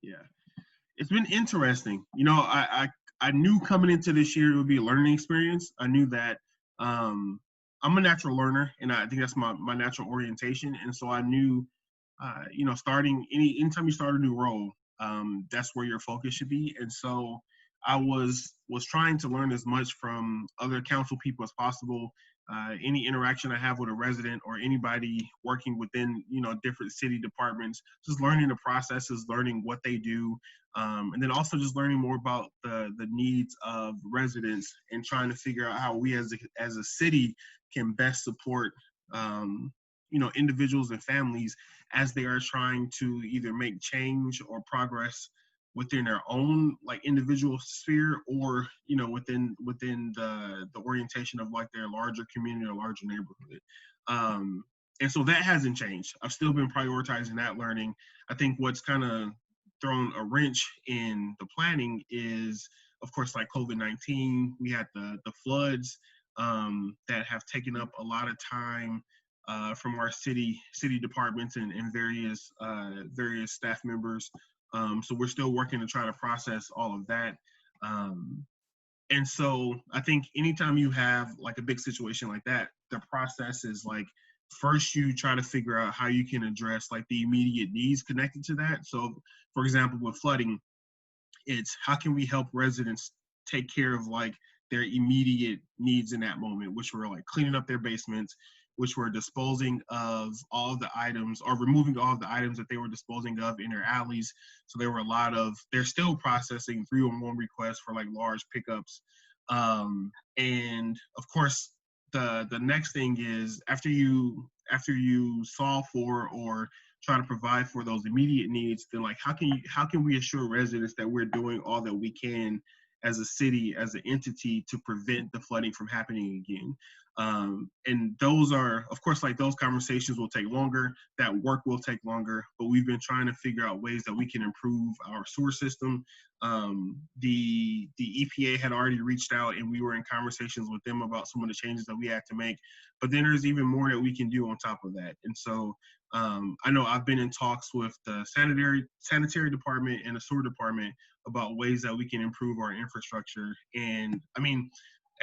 Yeah. It's been interesting. I knew coming into this year it would be a learning experience. I knew that I'm a natural learner, and I think that's my natural orientation. And so I knew, starting anytime you start a new role, that's where your focus should be. And so I was trying to learn as much from other council people as possible. Any interaction I have with a resident or anybody working within, different city departments, just learning the processes, learning what they do, and then also just learning more about the needs of residents and trying to figure out how we as a city can best support individuals and families as they are trying to either make change or progress within their own like individual sphere, or within the orientation of like their larger community or larger neighborhood. And so that hasn't changed. I've still been prioritizing that learning. I think what's kind of thrown a wrench in the planning is, of course, like COVID-19. We had the floods that have taken up a lot of time from our city departments and various staff members. So we're still working to try to process all of that. And so I think anytime you have like a big situation like that, the process is like, first you try to figure out how you can address like the immediate needs connected to that. So for example, with flooding, it's how can we help residents take care of like their immediate needs in that moment, which were like cleaning up their basements, which were disposing of all of the items or removing all of the items that they were disposing of in their alleys. So there were they're still processing 311 requests for like large pickups. And of course, the next thing is after you solve for or try to provide for those immediate needs, then like how can we assure residents that we're doing all that we can as a city, as an entity, to prevent the flooding from happening again. And those are, of course, like those conversations will take longer, that work will take longer, but we've been trying to figure out ways that we can improve our sewer system. The EPA had already reached out and we were in conversations with them about some of the changes that we had to make, but then there's even more that we can do on top of that. And so I know I've been in talks with the sanitary department and the sewer department about ways that we can improve our infrastructure. And I mean,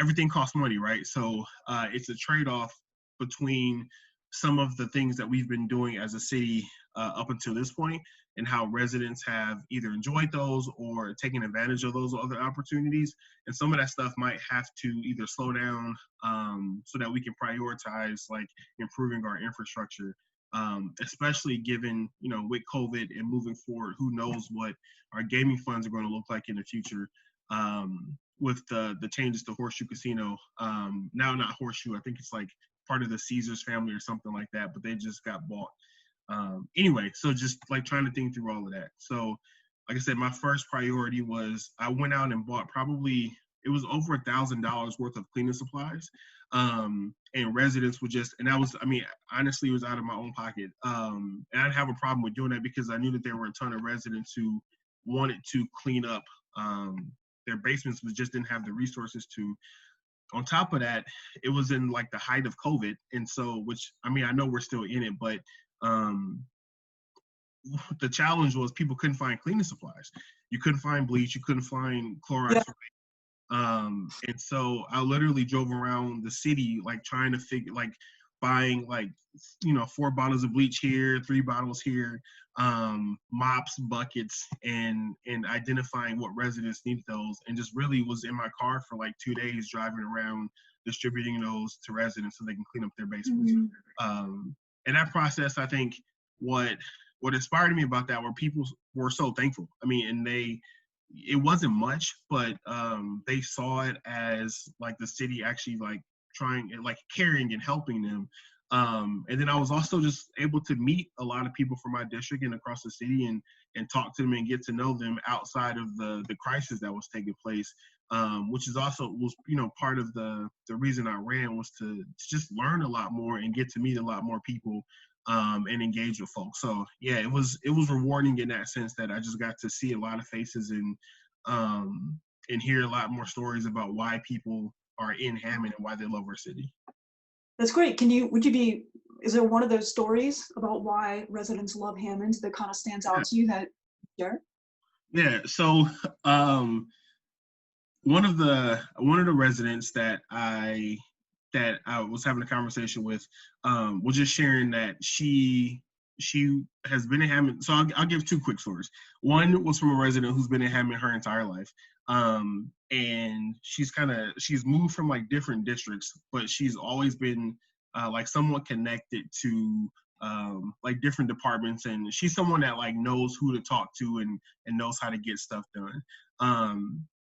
everything costs money, right? So it's a trade-off between some of the things that we've been doing as a city up until this point and how residents have either enjoyed those or taken advantage of those other opportunities. And some of that stuff might have to either slow down so that we can prioritize like improving our infrastructure. Especially given, with COVID and moving forward, who knows what our gaming funds are going to look like in the future with the changes to Horseshoe Casino. Now not Horseshoe, I think it's like part of the Caesars family or something like that, but they just got bought. Anyway, so just like trying to think through all of that. So like I said, my first priority was I went out and bought it was over $1,000 worth of cleaning supplies. And residents would and that was, honestly, it was out of my own pocket. And I didn't have a problem with doing that because I knew that there were a ton of residents who wanted to clean up their basements, but just didn't have the resources to. On top of that, it was in like the height of COVID. And so, I know we're still in it, but the challenge was people couldn't find cleaning supplies. You couldn't find bleach, you couldn't find Clorox. Yeah. And so I literally drove around the city, like trying to figure, like buying like, 4 bottles of bleach here, 3 bottles here, mops, buckets, and identifying what residents need those. And just really was in my car for like 2 days driving around distributing those to residents so they can clean up their basements. Mm-hmm. And that process, I think what inspired me about that were people were so thankful. And it wasn't much, but they saw it as like the city actually like trying and like caring and helping them. And then I was also just able to meet a lot of people from my district and across the city and talk to them and get to know them outside of the crisis that was taking place, which is also was part of the reason I ran was to just learn a lot more and get to meet a lot more people and engage with folks. So yeah, it was rewarding in that sense that I just got to see a lot of faces and hear a lot more stories about why people are in Hammond and why they love our city. That's great. Is there one of those stories about why residents love Hammond that kind of stands out to you that you share? Yeah. So one of the residents that I was having a conversation with was just sharing that she has been in Hammond. So I'll give two quick stories. One was from a resident who's been in Hammond her entire life, and she's moved from like different districts, but she's always been like somewhat connected to like different departments, and she's someone that like knows who to talk to and knows how to get stuff done.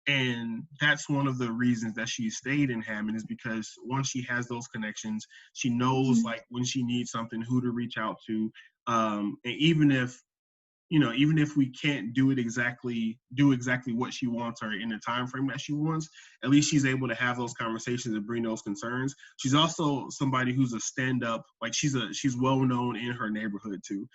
And that's one of the reasons that she stayed in Hammond, is because once she has those connections, she knows Mhm. like when she needs something, who to reach out to. And even if we can't do exactly what she wants or in the time frame that she wants, at least she's able to have those conversations and bring those concerns. She's also somebody who's a stand-up, like she's well known in her neighborhood too.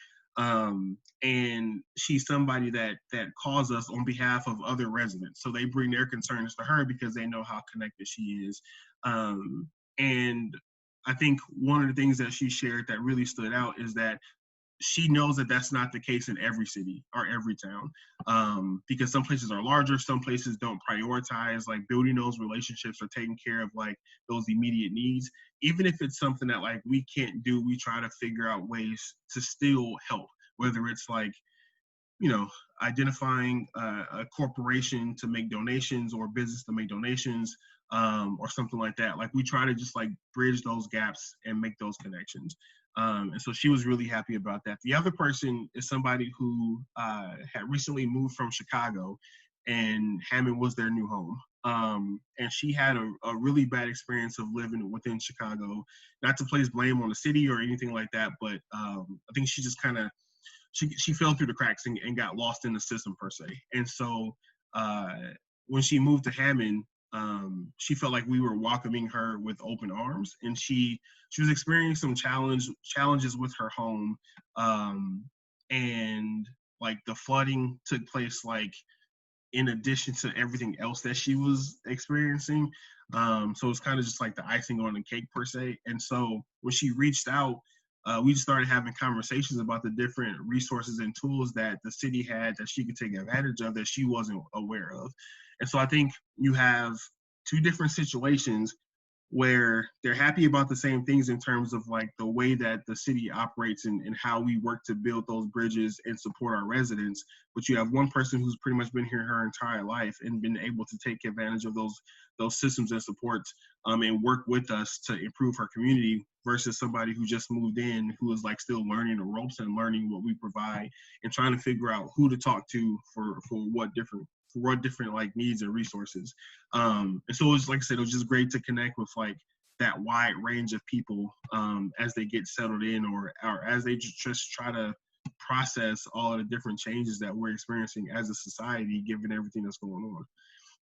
And she's somebody that calls us on behalf of other residents, so they bring their concerns to her because they know how connected she is. And I think one of the things that she shared that really stood out is that she knows that that's not the case in every city or every town, because some places are larger, some places don't prioritize like building those relationships or taking care of like those immediate needs. Even if it's something that like we can't do, we try to figure out ways to still help, whether it's like, you know, identifying a corporation to make donations or business to make donations, or something like that. Like we try to just like bridge those gaps and make those connections. And so she was really happy about that. The other person is somebody who had recently moved from Chicago, and Hammond was their new home. And she had a really bad experience of living within Chicago. Not to place blame on the city or anything like that, but I think she just kind of she fell through the cracks and got lost in the system per se. And so uh, when she moved to Hammond, she felt like we were welcoming her with open arms, and she was experiencing some challenges with her home, and like the flooding took place like in addition to everything else that she was experiencing. So it's kind of just like the icing on the cake per se. And so when she reached out, we just started having conversations about the different resources and tools that the city had that she could take advantage of that she wasn't aware of. And so I think you have two different situations where they're happy about the same things in terms of like the way that the city operates and how we work to build those bridges and support our residents. But you have one person who's pretty much been here her entire life and been able to take advantage of those systems and supports, and work with us to improve her community, versus somebody who just moved in who is like still learning the ropes and learning what we provide and trying to figure out who to talk to for what different like needs and resources. And so it was, like I said, it was just great to connect with like that wide range of people, as they get settled in, or as they just try to process all of the different changes that we're experiencing as a society, given everything that's going on.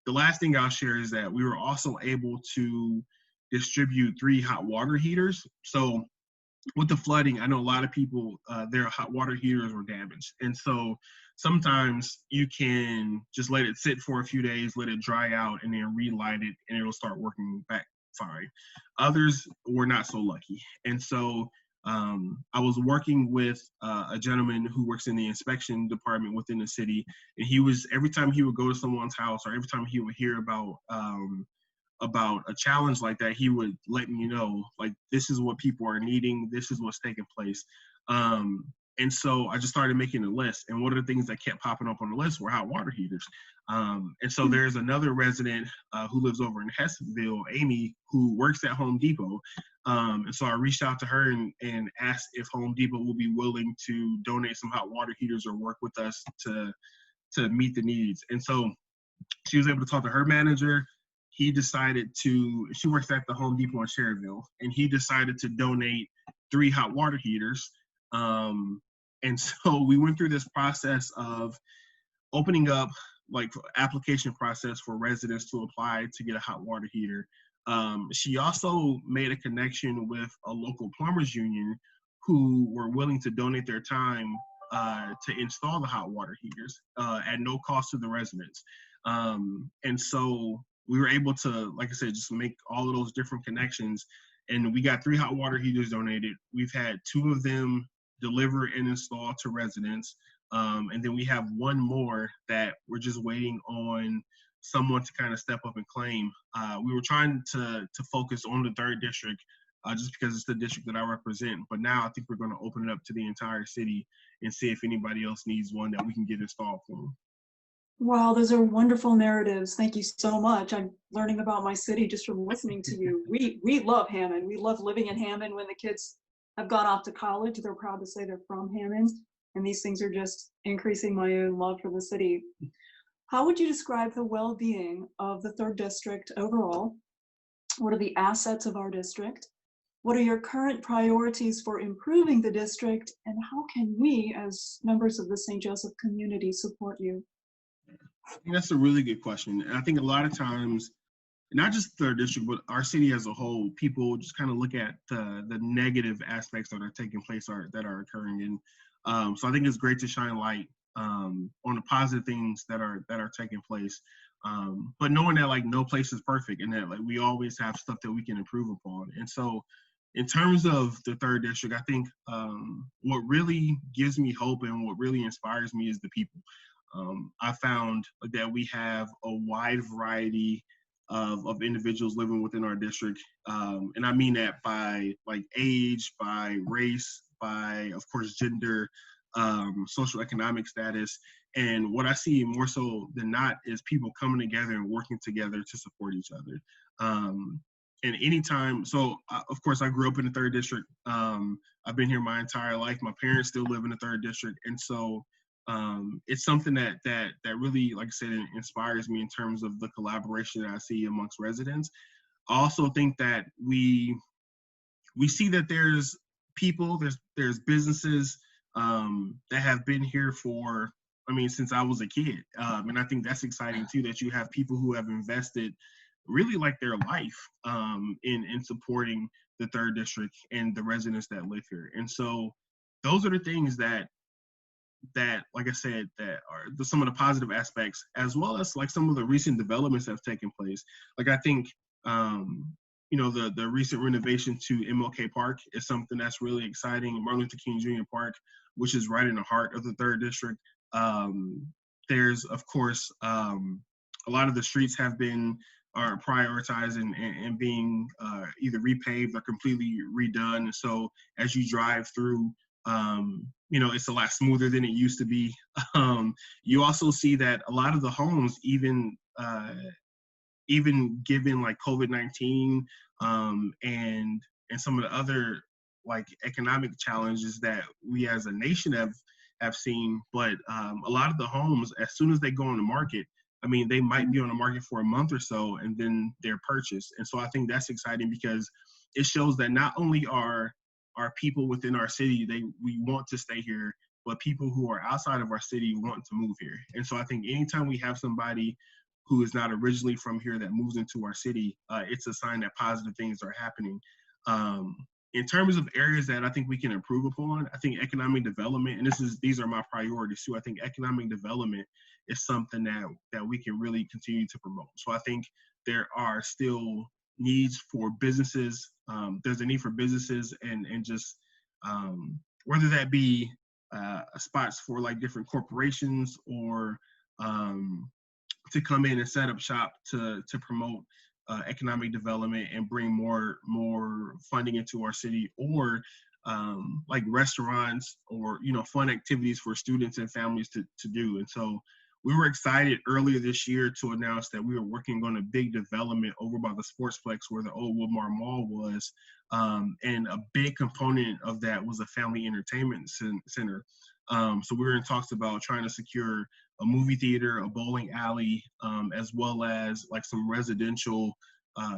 The last thing I'll share is that we were also able to distribute 3 hot water heaters. So with the flooding, I know a lot of people, their hot water heaters were damaged. And so sometimes you can just let it sit for a few days, let it dry out, and then relight it, and it'll start working back fine. Others were not so lucky. And so I was working with a gentleman who works in the inspection department within the city. And every time he would go to someone's house, or every time he would hear about a challenge like that, he would let me know, like, this is what people are needing, this is what's taking place. Um, and so I just started making a list. And one of the things that kept popping up on the list were hot water heaters. And so there's another resident who lives over in Hessville, Amy, who works at Home Depot. And so I reached out to her and asked if Home Depot would be willing to donate some hot water heaters or work with us to meet the needs. And so she was able to talk to her manager. She works at the Home Depot in Cherryville, and he decided to donate 3 hot water heaters. And so we went through this process of opening up like application process for residents to apply to get a hot water heater. She also made a connection with a local plumbers union who were willing to donate their time to install the hot water heaters at no cost to the residents. And so we were able to, like I said, just make all of those different connections. And we got 3 hot water heaters donated. We've had 2 of them delivered and installed to residents. And then we have one more that we're just waiting on someone to kind of step up and claim. We were trying to focus on the third district just because it's the district that I represent. But now I think we're going to open it up to the entire city and see if anybody else needs one that we can get installed for them. Wow, those are wonderful narratives. Thank you so much. I'm learning about my city just from listening to you. We love Hammond. We love living in Hammond. When the kids have gone off to college, they're proud to say they're from Hammond. And these things are just increasing my own love for the city. How would you describe the well-being of the third district overall? What are the assets of our district? What are your current priorities for improving the district? And how can we, as members of the St. Joseph community, support you? I think that's a really good question. And I think a lot of times, not just third district, but our city as a whole, people just kind of look at the negative aspects that are taking place that are occurring. And so I think it's great to shine light on the positive things that are taking place. But knowing that like no place is perfect and that like we always have stuff that we can improve upon. And so in terms of the third district, I think what really gives me hope and what really inspires me is the people. I found that we have a wide variety of individuals living within our district. And I mean that by like age, by race, by, of course, gender, social economic status. And what I see more so than not is people coming together and working together to support each other. And anytime, so of course, I grew up in the third district. I've been here my entire life. My parents still live in the third district. And so it's something that really, like I said, inspires me in terms of the collaboration that I see amongst residents. I also think that we see that there's people, there's businesses that have been here for, I mean, since I was a kid. And I think that's exciting too, that you have people who have invested really like their life in supporting the third district and the residents that live here. And so those are the things that, like I said, that are some of the positive aspects, as well as like some of the recent developments that have taken place. Like I think, the recent renovation to MLK Park is something that's really exciting. Martin Luther King Jr. Park, which is right in the heart of the third district. There's, of course, a lot of the streets are prioritized and being either repaved or completely redone. And so as you drive through, it's a lot smoother than it used to be. You also see that a lot of the homes, even given like COVID-19 and some of the other like economic challenges that we as a nation have seen, but a lot of the homes, as soon as they go on the market, I mean, they might be on the market for a month or so and then they're purchased. And so I think that's exciting because it shows that not only are people within our city, we want to stay here, but people who are outside of our city want to move here. And so I think anytime we have somebody who is not originally from here that moves into our city, it's a sign that positive things are happening. In terms of areas that I think we can improve upon, I think economic development, and these are my priorities too. I think economic development is something that we can really continue to promote. So I think there are still needs for businesses. There's a need for businesses and just whether that be spots for like different corporations or to come in and set up shop to promote economic development and bring more funding into our city, or like restaurants or fun activities for students and families to do. And so we were excited earlier this year to announce that we were working on a big development over by the Sportsplex where the old Woodmar Mall was. And a big component of that was a family entertainment center. So we were in talks about trying to secure a movie theater, a bowling alley, as well as like some residential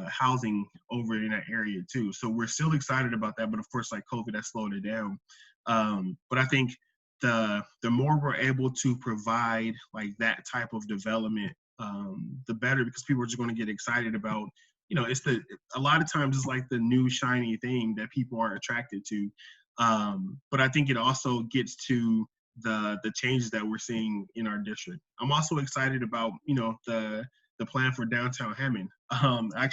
housing over in that area too. So we're still excited about that, but of course, like COVID has slowed it down. But I think the more we're able to provide like that type of development, the better, because people are just going to get excited about, a lot of times it's like the new shiny thing that people are attracted to. But I think it also gets to the changes that we're seeing in our district. I'm also excited about, the plan for downtown Hammond. I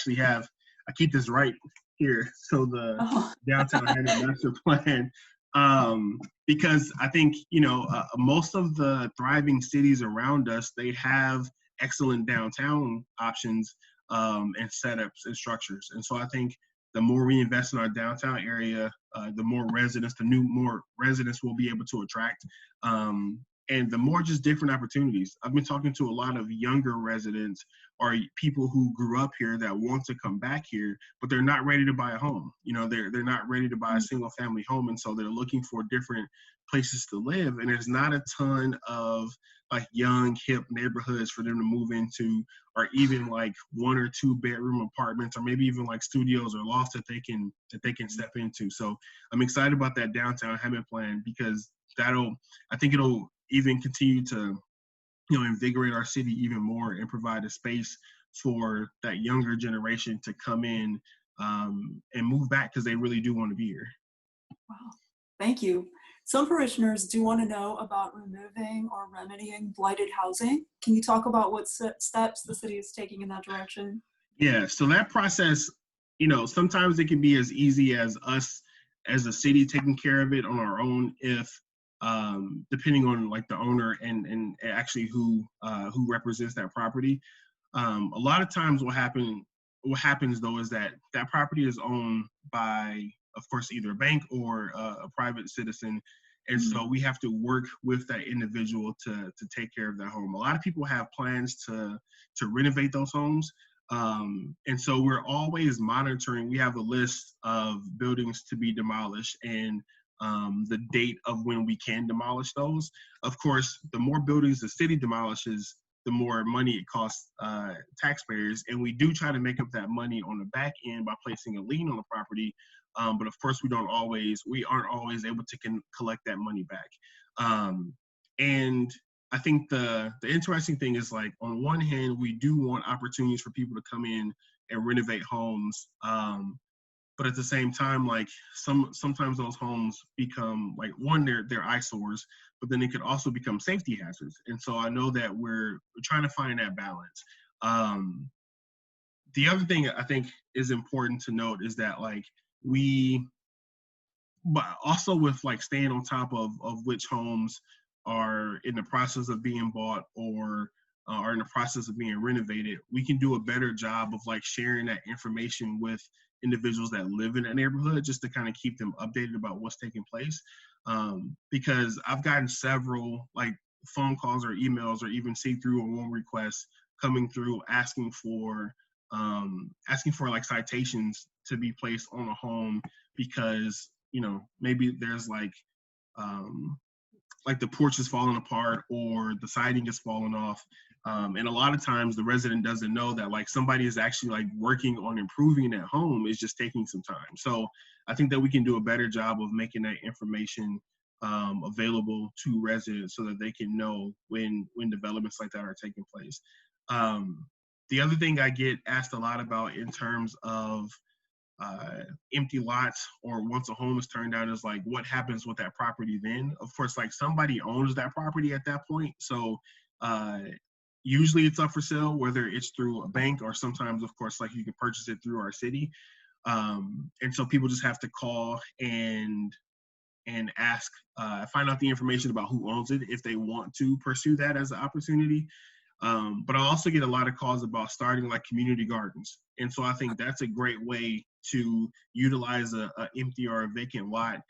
keep this right here. So the downtown Hammond master plan Because I think, most of the thriving cities around us, they have excellent downtown options, and setups and structures. And so I think the more we invest in our downtown area, the more residents we'll be able to attract. And the more just different opportunities. I've been talking to a lot of younger residents or people who grew up here that want to come back here, but they're not ready to buy a home. They're not ready to buy a single family home. And so they're looking for different places to live. And there's not a ton of like young, hip neighborhoods for them to move into, or even like 1 or 2 bedroom apartments, or maybe even like studios or lofts that they can step into. So I'm excited about that downtown Hammond plan, because I think it'll even continue to, invigorate our city even more and provide a space for that younger generation to come in, and move back because they really do want to be here. Wow, thank you. Some parishioners do want to know about removing or remedying blighted housing. Can you talk about what steps the city is taking in that direction? Yeah, so that process, sometimes it can be as easy as us as a city taking care of it on our own, if depending on like the owner and actually who represents that property. A lot of times what happens though is that property is owned by, of course, either a bank or a private citizen. And so we have to work with that individual to take care of that home. A lot of people have plans to renovate those homes. And so we're always monitoring. We have a list of buildings to be demolished and the date of when we can demolish those. Of course, the more buildings the city demolishes, the more money it costs taxpayers. And we do try to make up that money on the back end by placing a lien on the property. But of course, we aren't always able to collect that money back. And I think the interesting thing is, like, on one hand, we do want opportunities for people to come in and renovate homes. But at the same time, like sometimes those homes become like, one, they're eyesores, but then it could also become safety hazards. And so I know that we're trying to find that balance. The other thing I think is important to note is that but also with like staying on top of which homes are in the process of being bought or are in the process of being renovated, we can do a better job of like sharing that information with individuals that live in that neighborhood, just to kind of keep them updated about what's taking place. Because I've gotten several like phone calls or emails or even see-through or one requests coming through asking for like citations to be placed on a home because, maybe there's like the porch is falling apart or the siding is falling off. And a lot of times the resident doesn't know that like somebody is actually like working on improving that home. Is just taking some time. So I think that we can do a better job of making that information available to residents so that they can know when developments like that are taking place. The other thing I get asked a lot about in terms of empty lots or once a home is turned down is like, what happens with that property then? Of course, like somebody owns that property at that point. So usually it's up for sale, whether it's through a bank or sometimes, of course, like you can purchase it through our city. And so people just have to call and ask, find out the information about who owns it if they want to pursue that as an opportunity. But I also get a lot of calls about starting like community gardens. And so I think that's a great way to utilize a empty or a vacant lot,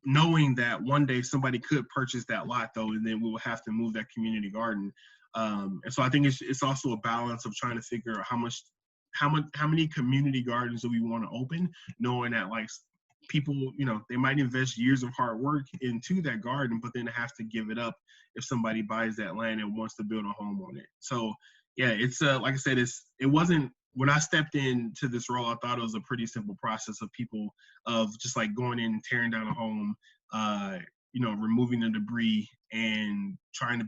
knowing that one day somebody could purchase that lot though, and then we will have to move that community garden. And so I think it's also a balance of trying to figure out how many community gardens do we want to open, knowing that like people, they might invest years of hard work into that garden, but then have to give it up if somebody buys that land and wants to build a home on it. So yeah, it's like I said, it wasn't, when I stepped into this role, I thought it was a pretty simple process of just like going in and tearing down a home, removing the debris and trying to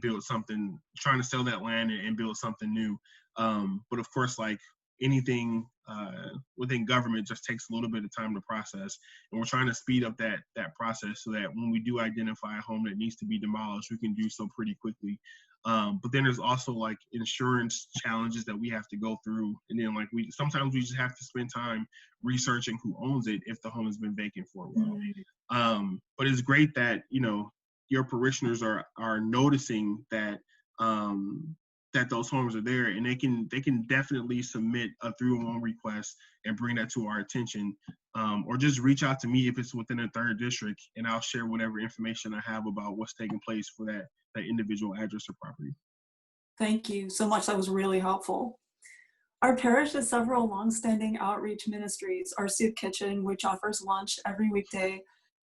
sell that land and build something new. But of course, like anything within government just takes a little bit of time to process, and we're trying to speed up that process so that when we do identify a home that needs to be demolished, we can do so pretty quickly. But then there's also like insurance challenges that we have to go through, and then like sometimes we just have to spend time researching who owns it if the home has been vacant for a while. But it's great that your parishioners are noticing that that those homes are there, and they can definitely submit a 301 request and bring that to our attention, or just reach out to me if it's within a 3rd district, and I'll share whatever information I have about what's taking place for that individual address or property. Thank you so much. That was really helpful. Our parish has several longstanding outreach ministries. Our soup kitchen, which offers lunch every weekday.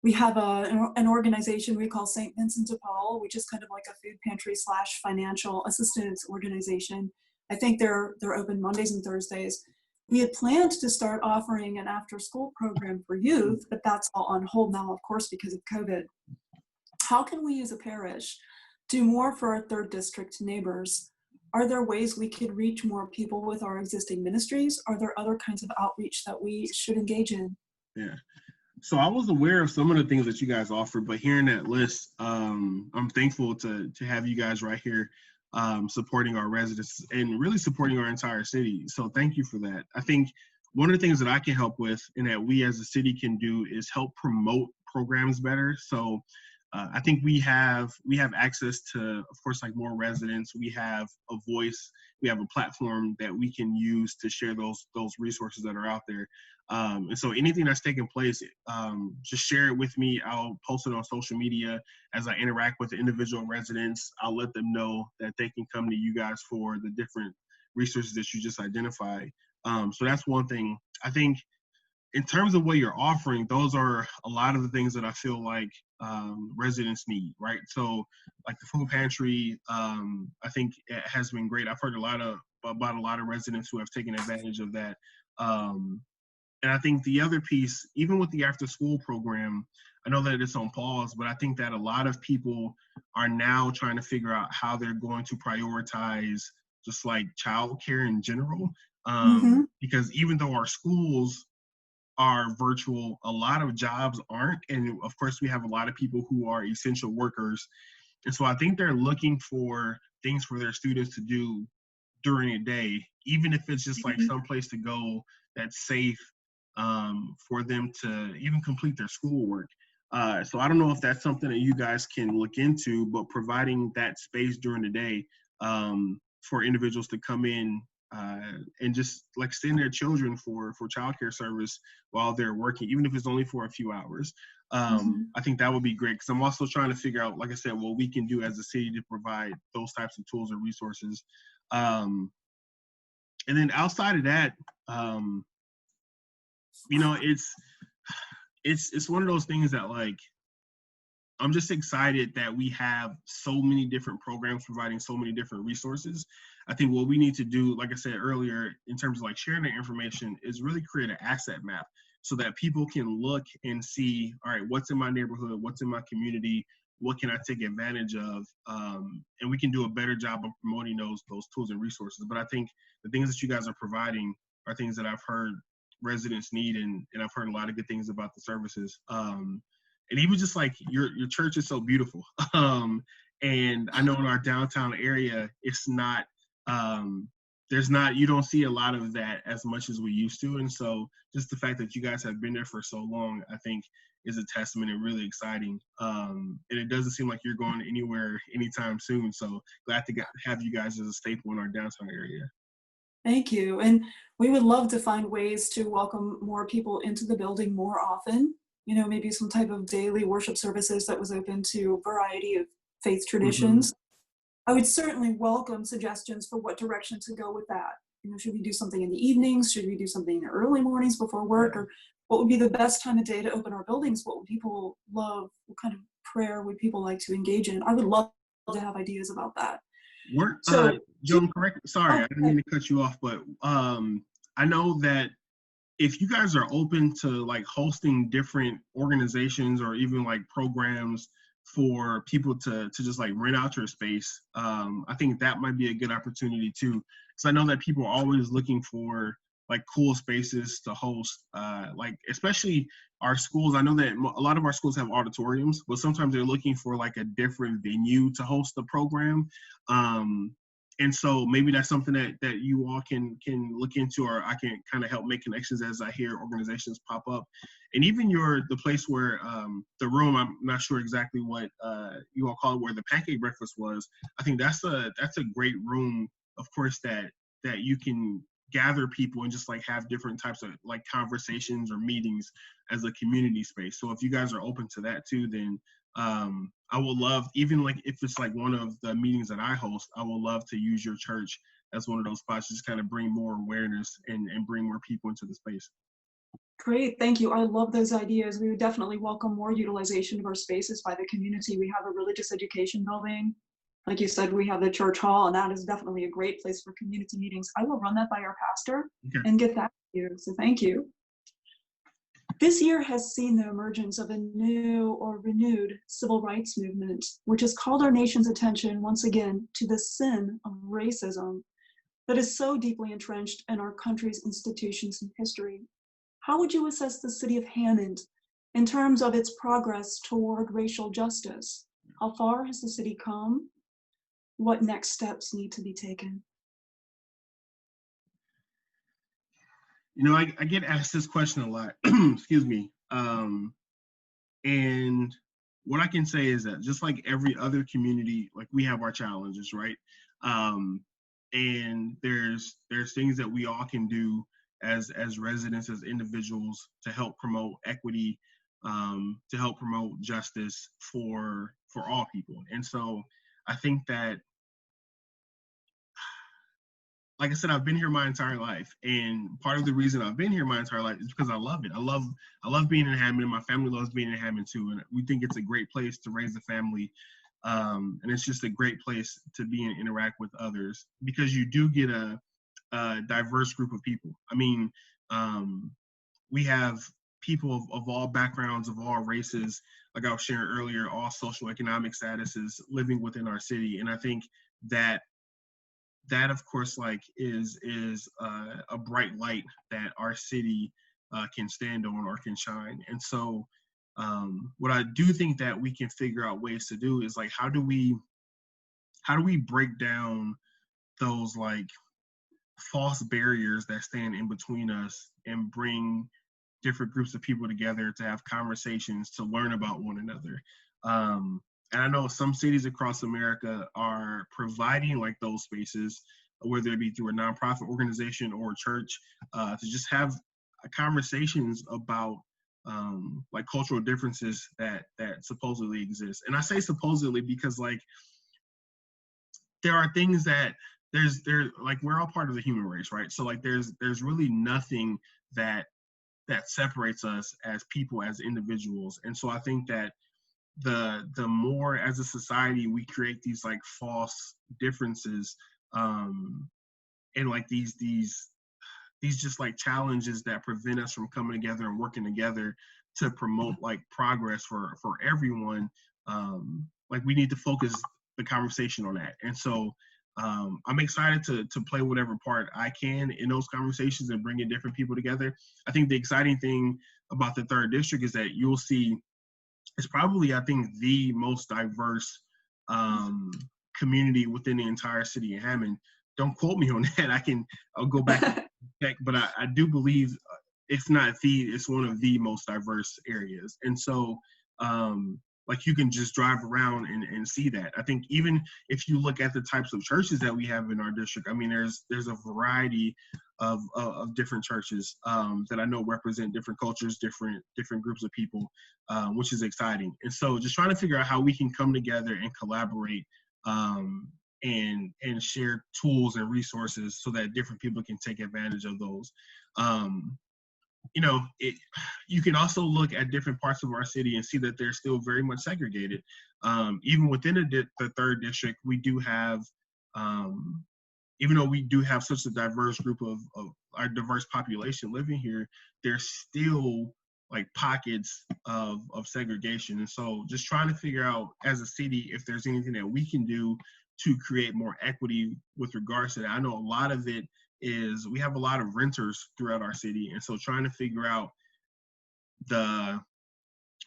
We have an organization we call St. Vincent de Paul, which is kind of like a food pantry / financial assistance organization. I think they're open Mondays and Thursdays. We had planned to start offering an after-school program for youth, but that's all on hold now, of course, because of COVID. How can we as a parish do more for our 3rd district neighbors? Are there ways we could reach more people with our existing ministries? Are there other kinds of outreach that we should engage in? Yeah. So I was aware of some of the things that you guys offered, but hearing that list, I'm thankful to have you guys right here supporting our residents and really supporting our entire city. So thank you for that. I think one of the things that I can help with and that we as a city can do is help promote programs better. So I think we have access to, of course, like more residents. We have a voice. We have a platform that we can use to share those resources that are out there. And so anything that's taking place, just share it with me. I'll post it on social media as I interact with the individual residents. I'll let them know that they can come to you guys for the different resources that you just identified. So that's one thing. I think in terms of what you're offering, those are a lot of the things that I feel like residents need, right? So like the food pantry, I think it has been great. I've heard about a lot of residents who have taken advantage of that. And I think the other piece, even with the after school program, I know that it's on pause, but I think that a lot of people are now trying to figure out how they're going to prioritize just like childcare in general. Because even though our schools are virtual, a lot of jobs aren't. And of course, we have a lot of people who are essential workers. And so I think they're looking for things for their students to do during a day, even if it's just like some place to go that's safe for them to even complete their schoolwork. So I don't know if that's something that you guys can look into, but providing that space during the day for individuals to come in and just like send their children for childcare service while they're working, even if it's only for a few hours. I think that would be great, because I'm also trying to figure out, like I said, what we can do as a city to provide those types of tools and resources. And then outside of that, it's one of those things that like, I'm just excited that we have so many different programs providing so many different resources. I think what we need to do, like I said earlier, in terms of like sharing the information, is really create an asset map so that people can look and see, all right, what's in my neighborhood, what's in my community, what can I take advantage of, and we can do a better job of promoting those tools and resources. But I think the things that you guys are providing are things that I've heard residents need, and I've heard a lot of good things about the services. And even just like your church is so beautiful. And I know in our downtown area, it's not, you don't see a lot of that as much as we used to. And so just the fact that you guys have been there for so long, I think is a testament and really exciting. And it doesn't seem like you're going anywhere anytime soon. So glad to have you guys as a staple in our downtown area. Thank you. And we would love to find ways to welcome more people into the building more often. Maybe some type of daily worship services that was open to a variety of faith traditions. I would certainly welcome suggestions for what direction to go with that. Should we do something in the evenings? Should we do something in the early mornings before work? Or what would be the best time of day to open our buildings? What would people love? What kind of prayer would people like to engage in? I would love to have ideas about that. Joan, correct? Sorry, I didn't mean to cut you off, but I know that if you guys are open to like hosting different organizations or even like programs for people to just like rent out your space, I think that might be a good opportunity too. Because I know that people are always looking for like cool spaces to host, like especially our schools. I know that a lot of our schools have auditoriums, but sometimes they're looking for like a different venue to host the program. And so maybe that's something that you all can look into, or I can kind of help make connections as I hear organizations pop up. And even the place where the room, I'm not sure exactly what you all call it, where the pancake breakfast was. I think that's a great room, of course, that you can gather people and just like have different types of like conversations or meetings as a community space. So if you guys are open to that too, then I would love, even like if it's like one of the meetings that I host, I would love to use your church as one of those spots, just kind of bring more awareness and bring more people into the space. Great, thank you. I love those ideas. We would definitely welcome more utilization of our spaces by the community. We have a religious education building. Like you said, we have the church hall, and that is definitely a great place for community meetings. I will run that by our pastor and get that to you, so thank you. This year has seen the emergence of a new or renewed civil rights movement, which has called our nation's attention once again to the sin of racism that is so deeply entrenched in our country's institutions and history. How would you assess the city of Hammond in terms of its progress toward racial justice? How far has the city come? What next steps need to be taken? You know, I get asked this question a lot, excuse me. And what I can say is that just like every other community, like we have our challenges, right? And there's things that we all can do as residents, as individuals, to help promote equity, to help promote justice for all people. And so I think that, like I said, I've been here my entire life, and part of the reason I've been here my entire life is because I love it. I love being in Hammond. My family loves being in Hammond too, and we think it's a great place to raise a family, and it's just a great place to be and interact with others, because you do get a diverse group of people. I mean, we have people of all backgrounds, of all races, like I was sharing earlier, all socioeconomic statuses living within our city, and I think that of course like is a bright light that our city can stand on or can shine. And so what I do think that we can figure out ways to do is like, how do we break down those like false barriers that stand in between us and bring different groups of people together to have conversations, to learn about one another. And I know some cities across America are providing like those spaces, whether it be through a nonprofit organization or a church, to just have conversations about like cultural differences that supposedly exist. And I say supposedly because like there are things that like we're all part of the human race, right? So like there's really nothing that separates us as people, as individuals. And so I think that the more as a society we create these like false differences, and like these just like challenges that prevent us from coming together and working together to promote like progress for everyone, like we need to focus the conversation on that. And so I'm excited to play whatever part I can in those conversations and bringing different people together. I think the exciting thing about the 3rd District is that you'll see it's probably, I think, the most diverse community within the entire city of Hammond. Don't quote me on that. I'll go back and check, but I do believe it's not it's one of the most diverse areas. And so like you can just drive around and see that. I think even if you look at the types of churches that we have in our district, I mean, there's a variety of different churches that I know represent different cultures, different groups of people, which is exciting. And so just trying to figure out how we can come together and collaborate and share tools and resources so that different people can take advantage of those. You know, you can also look at different parts of our city and see that they're still very much segregated. Even within the 3rd District, we do have, even though we do have such a diverse group of our diverse population living here, there's still like pockets of segregation. And so just trying to figure out as a city if there's anything that we can do to create more equity with regards to that. I know a lot of it is we have a lot of renters throughout our city. And so trying to figure out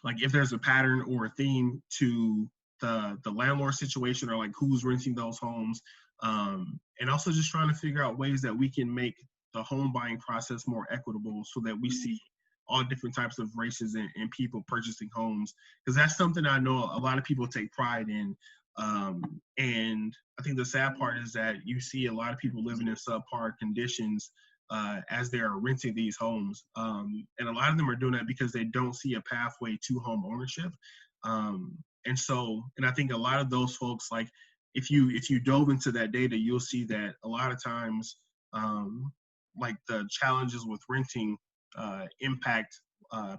like if there's a pattern or a theme to the landlord situation, or like who's renting those homes, and also just trying to figure out ways that we can make the home buying process more equitable so that we see all different types of races and people purchasing homes, because that's something I know a lot of people take pride in. And I think the sad part is that you see a lot of people living in subpar conditions as they are renting these homes. And a lot of them are doing that because they don't see a pathway to home ownership. And I think a lot of those folks, like if you dove into that data, you'll see that a lot of times, like the challenges with renting impact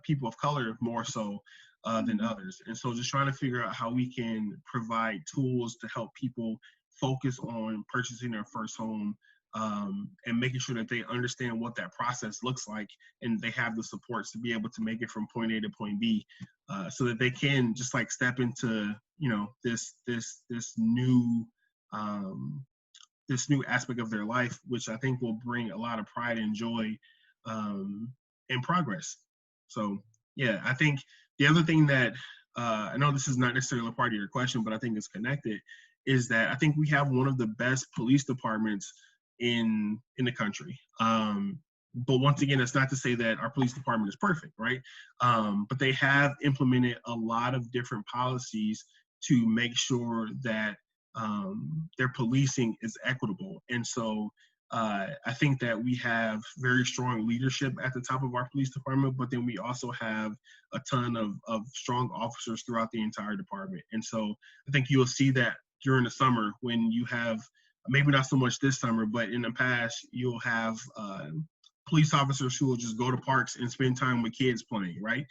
people of color more so than others. And so just trying to figure out how we can provide tools to help people focus on purchasing their first home, and making sure that they understand what that process looks like, and they have the supports to be able to make it from point A to point B, so that they can just like step into, you know, this new this new aspect of their life, which I think will bring a lot of pride and joy and progress. So yeah, I think the other thing that I know this is not necessarily a part of your question, but I think it's connected, is that I think we have one of the best police departments in the country. But once again, it's not to say that our police department is perfect, right? But they have implemented a lot of different policies to make sure that their policing is equitable. And so I think that we have very strong leadership at the top of our police department, but then we also have a ton of strong officers throughout the entire department. And so I think you'll see that during the summer when you have, maybe not so much this summer, but in the past, you'll have police officers who will just go to parks and spend time with kids playing, right?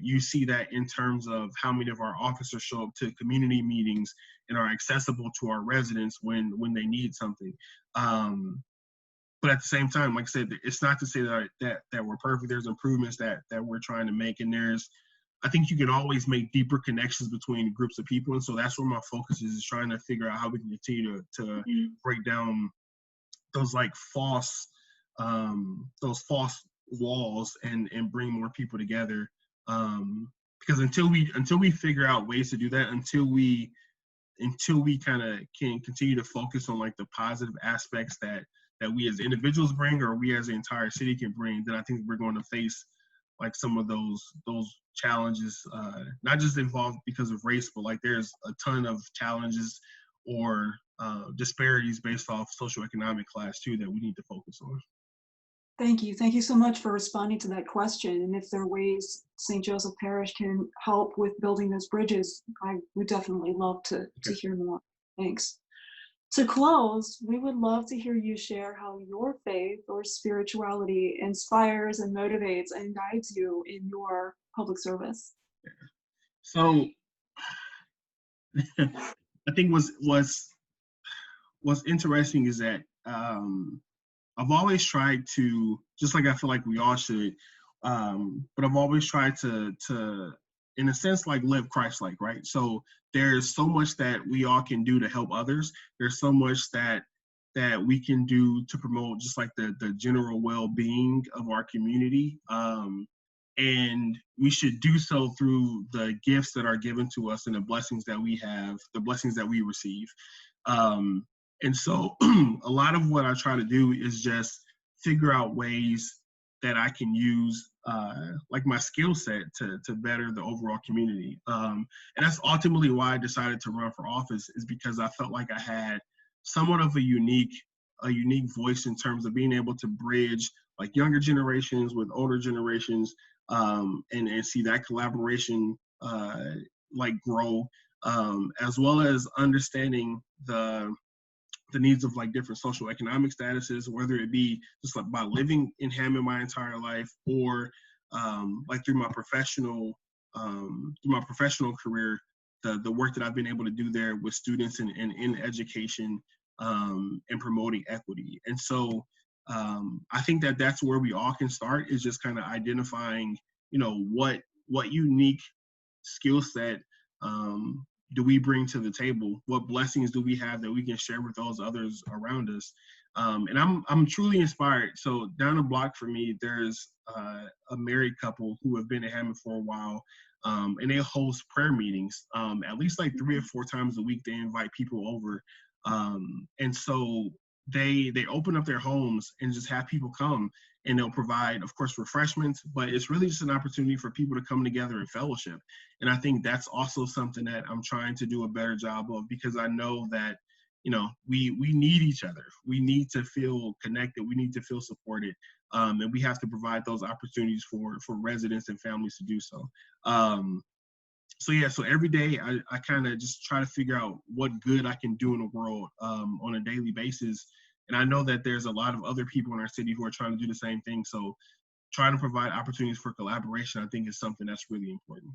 You see that in terms of how many of our officers show up to community meetings and are accessible to our residents when they need something. But at the same time, like I said, it's not to say that we're perfect. There's improvements that we're trying to make, and I think you can always make deeper connections between groups of people. And so that's where my focus is trying to figure out how we can continue to break down those like false walls and bring more people together. Because until we figure out ways to do that, until we kind of can continue to focus on like the positive aspects that we as individuals bring, or we as the entire city can bring, then I think we're going to face like some of those challenges, not just involved because of race, but like there's a ton of challenges or disparities based off socioeconomic class too that we need to focus on. Thank you. Thank you so much for responding to that question. And if there are ways St. Joseph Parish can help with building those bridges, I would definitely love to hear more. Thanks. To close, we would love to hear you share how your faith or spirituality inspires and motivates and guides you in your public service. So I think what's interesting is that I've always tried to, just like I feel like we all should, but I've always tried to in a sense, like live Christ-like, right? So there's so much that we all can do to help others. There's so much that we can do to promote just like the general well-being of our community. And we should do so through the gifts that are given to us and the blessings that we have, the blessings that we receive. And so a lot of what I try to do is just figure out ways that I can use like my skill set to better the overall community. And that's ultimately why I decided to run for office, is because I felt like I had somewhat of a unique voice in terms of being able to bridge like younger generations with older generations, and see that collaboration like grow, as well as understanding the needs of like different social economic statuses, whether it be just like by living in Hammond my entire life, or like through my professional career, the work that I've been able to do there with students and in education, and promoting equity. And so I think that that's where we all can start, is just kind of identifying, you know, what unique skill set do we bring to the table? What blessings do we have that we can share with those others around us? And I'm truly inspired. So down the block for me, there's a married couple who have been in Hammond for a while, and they host prayer meetings at least like 3 or 4 times a week. They invite people over, and so they open up their homes and just have people come, and they'll provide, of course, refreshments, but it's really just an opportunity for people to come together and fellowship. And I think that's also something that I'm trying to do a better job of, because I know that, you know, we need each other. We need to feel connected. We need to feel supported, and we have to provide those opportunities for residents and families to do so. So yeah, so every day I kind of just try to figure out what good I can do in the world on a daily basis. And I know that there's a lot of other people in our city who are trying to do the same thing. So trying to provide opportunities for collaboration, I think, is something that's really important.